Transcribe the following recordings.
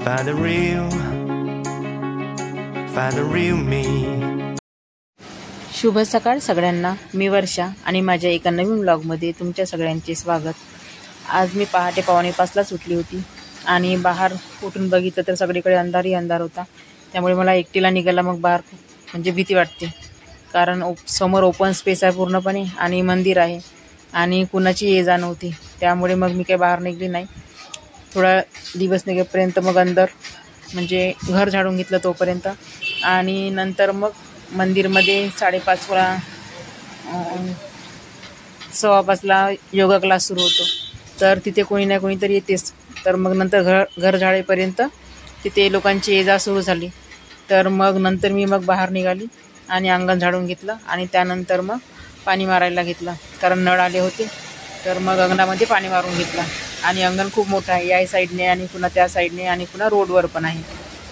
Find the real me. शुभ सकाळ सगळ्यांना. मी वर्षा आणि माझ्या एका नवीन व्लॉगमध्ये तुमच्या सगळ्यांचे स्वागत. आज मी पहाटे 4:45ला उठली होती आणि बाहेर उठून बघितलं तर सगळीकडे अंधार होता. त्यामुळे मला एकटीला निघायला मग बाहेर म्हणजे भीती वाटते, कारण समोर ओपन स्पेस आहे पूर्णपणे आणि मंदिर आहे आणि कुणाची ये जा नव्हती. त्यामुळे मग मी काही बाहेर निघली नाही. थोडा दिवस निघेपर्यंत मग अंदर म्हणजे घर झाडून घेतलं तोपर्यंत, आणि नंतर मग मंदिरमध्ये 5:30ला 5:15ला योगा क्लास सुरू होतो. तर तिथे कोणी ना कोणीतरी येतेच. तर मग नंतर घर झाडेपर्यंत तिथे लोकांची ये जा सुरू झाली. तर मग नंतर मी बाहेर निघाली आणि अंगण झाडून घेतलं आणि त्यानंतर मग पाणी मारायला घेतलं, कारण नळ आले होते. तर मग अंगणामध्ये पाणी मारून घेतलं. आणि अंगण खूप मोठं आहे, या साईडने आणि पुन्हा त्या साईडने आणि पुन्हा रोडवर पण आहे.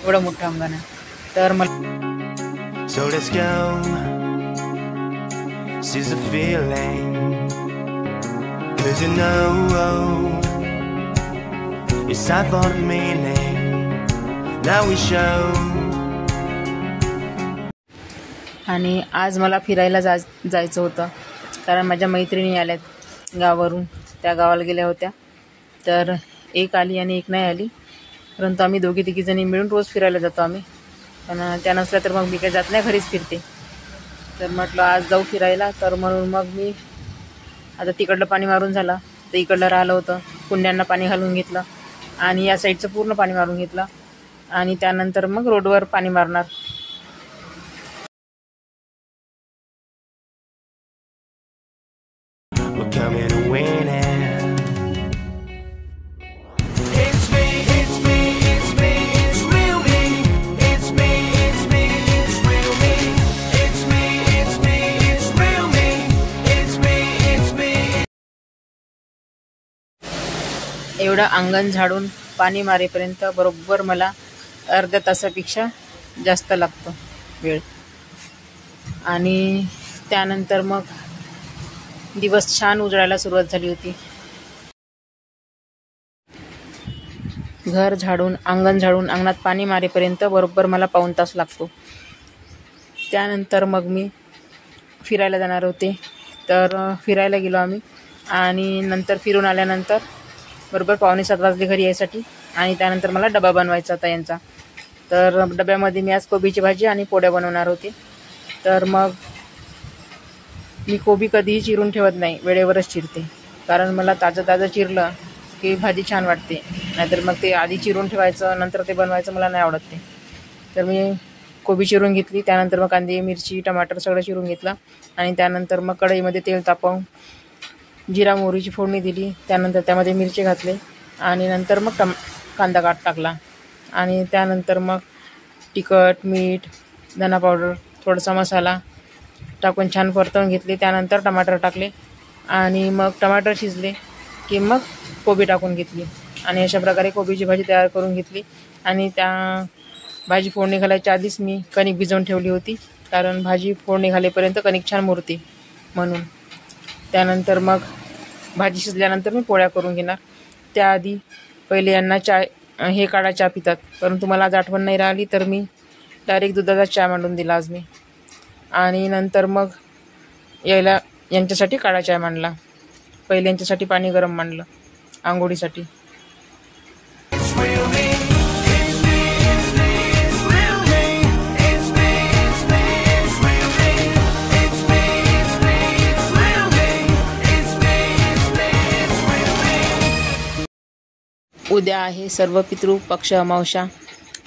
एवढं मोठं अंगण आहे. तर मला So let's go, seize the feeling, 'cause you know it's time for the meaning, now we show. आणि आज मला फिरायला जायचं होतं, कारण माझ्या मैत्रिणी आल्यात गावावरून. त्या गावाला गेल्या होत्या. तर एक आली आणि एक नाही आली, परंतु आम्ही तिघीजणी मिळून रोज फिरायला जातो आम्ही. पण त्या नसल्या तर मग मी काही जात नाही, घरीच फिरते. तर म्हटलं आज जाऊ फिरायला. तर म्हणून मग मी आता तिकडलं पाणी मारून झालं तर इकडलं राहिलं होतं, कुंड्यांना पाणी घालून घेतलं आणि या साईडचं पूर्ण पाणी मारून घेतलं आणि त्यानंतर मग रोडवर पाणी मारणार. We're coming to win it. एवढं अंगण झाडून पाणी मारेपर्यंत बरोबर मला अर्ध्या तासापेक्षा जास्त लागतो वेळ. आणि त्यानंतर मग दिवस छान उजळायला सुरुवात झाली होती. घर झाडून अंगण झाडून अंगणात पाणी मारेपर्यंत बरोबर मला 1 तास लागतो. त्यानंतर मग मी फिरायला जाणार होते. तर फिरायला गेलो आम्ही आणि नंतर फिरून आल्यानंतर बरोबर 6:45 वाजले घरी यायसाठी. आणि त्यानंतर मला डबा बनवायचा होता यांचा. तर डब्यामध्ये मी आज कोबीची भाजी आणि पोळ्या बनवणार होते. तर मग मी कोबी कधीही चिरून ठेवत नाही, वेळेवरच चिरते, कारण मला ताजं चिरलं की भाजी छान वाटते. नाहीतर मग ते आधी चिरून ठेवायचं नंतर ते बनवायचं मला नाही आवडत ते. तर मी कोबी चिरून घेतली. त्यानंतर मग कांदे, मिरची, टमाटर सगळं चिरून घेतलं आणि त्यानंतर मग कढईमध्ये तेल तापवून जिरा मोहरीची फोडणी दिली. त्यानंतर त्यामध्ये मिरची घातले आणि नंतर मग कांदा टाकला आणि त्यानंतर मग तिखट, मीठ, धना पावडर, थोडासा मसाला टाकून छान परतवून घेतले. त्यानंतर टमाटर टाकले आणि मग टमाटर शिजले की मग कोबी टाकून घेतली आणि अशा प्रकारे कोबीची भाजी तयार करून घेतली. आणि त्या भाजी फोडणी घालायच्या आधीच मी कणिक भिजवून ठेवली होती, कारण भाजी फोडणी घालेपर्यंत कणिक छान मुरते म्हणून. त्यानंतर मग भाजी शिजल्यानंतर मी पोळ्या करून घेणार. त्याआधी पहिले यांना हे काढा चहा पितात, परंतु मला आज आठवण नाही राहिली तर मी डायरेक्ट दुधाचा चहा मांडून दिला आज मी. आणि नंतर मग यांच्यासाठी काढा चहा मांडला. पहिले यांच्यासाठी पाणी गरम मांडलं आंघोळीसाठी. उद्या आहे सर्व पितृ पक्ष अमावस्या,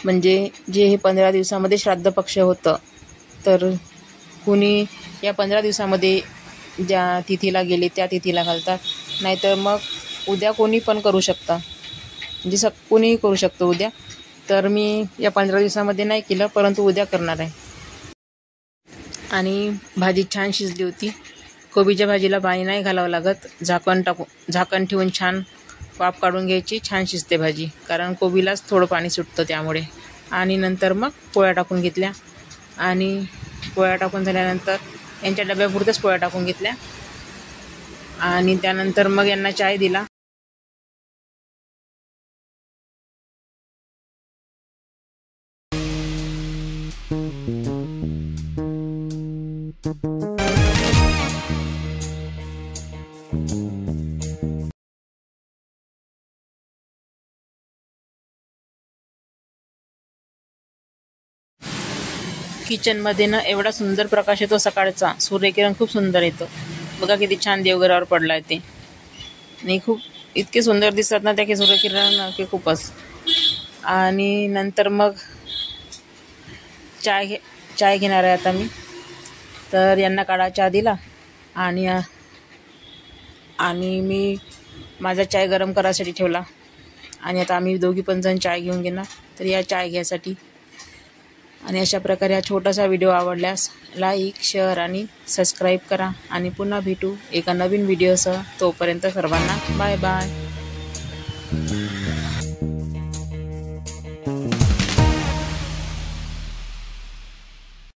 म्हणजे जे हे 15 दिवसामध्ये श्राद्ध पक्ष होतं. तर कुणी या 15 दिवसामध्ये ज्या तिथीला गेले त्या तिथीला घालतात, नाहीतर मग उद्या कोणी पण करू शकता, म्हणजे कोणीही करू शकतो उद्या. तर मी या 15 दिवसामध्ये नाही केलं, परंतु उद्या करणार आहे. आणि भाजी छान शिजली होती. कोबीच्या भाजीला पाणी नाही घालावं लागत, झाकण ठेवून छान वाफ काढून घ्यायची, छान शिजते भाजी, कारण कोबीलाच थोडं पाणी सुटतं त्यामुळे. आणि नंतर मग पोळ्या टाकून घेतल्या आणि पोळ्या टाकून झाल्यानंतर यांच्या डब्यापुरत्याच पोळ्या टाकून घेतल्या आणि त्यानंतर मग यांना चाय दिला. किचनमध्ये ना एवढा सुंदर प्रकाश येतो सकाळचा, सूर्यकिरण खूप सुंदर येतो. बघा किती छान देवघरावर पडला आहे ते, आणि खूप इतके सुंदर दिसतात ना त्या की सूर्यकिरण की खूपच. आणि नंतर मग चाय घेणार आहे आता मी. तर यांना काढा चहा दिला आणि मी माझा चाय गरम करायसाठी ठेवला. आणि आता आम्ही दोघी पण जण चाय घेऊन घेणार. तर या चाय घ्यायसाठी. आणि अशा प्रकारे हा छोटासा व्हिडिओ आवडल्यास लाईक, शेअर आणि सबस्क्राईब करा. आणि पुन्हा भेटू एका नवीन व्हिडिओसह. तोपर्यंत सर्वांना बाय बाय.